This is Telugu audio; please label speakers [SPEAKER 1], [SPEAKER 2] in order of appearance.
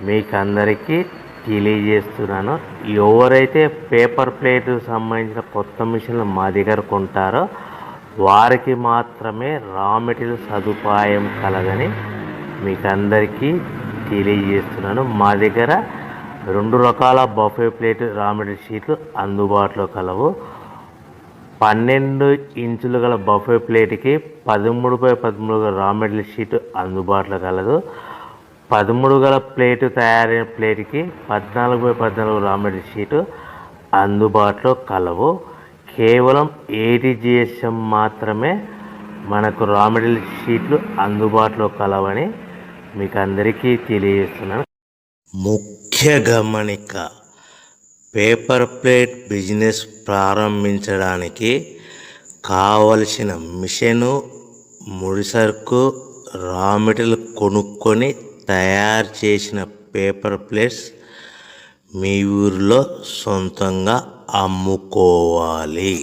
[SPEAKER 1] మీకు అందరికీ తెలియజేస్తున్నాను. ఎవరైతే పేపర్ ప్లేట్ సంబంధించిన కొత్త మిషన్లు మా దగ్గర కొంటారో వారికి మాత్రమే రా మెటీరియల్ సదుపాయం కలదని మీకు అందరికీ తెలియజేస్తున్నాను. మా దగ్గర 2 రకాల బఫే ప్లేట్ రా మెటీరియల్ షీట్లు అందుబాటులో కలవు. 12 ఇంచులు గల బఫే ప్లేట్కి 13x13 గల రా మెటీరియల్ షీట్ అందుబాటులో కలదు. 13 గల ప్లేటు తయారైన ప్లేట్కి 14x14 రా మెటీరియల్ షీటు అందుబాటులో కలవు. కేవలం 80 GSM మాత్రమే మనకు రా మెటీరియల్ షీట్లు అందుబాటులో కలవని మీకు అందరికీ తెలియజేస్తున్నాను. ముఖ్య గమనిక: పేపర్ ప్లేట్ బిజినెస్ ప్రారంభించడానికి కావలసిన మిషను, ముడిసరుకు, రా మెటీరియల్ కొనుక్కొని తయారు చేసిన పేపర్ ప్లేట్స్ మీ ఊరిలో సొంతంగా అమ్ముకోవాలి.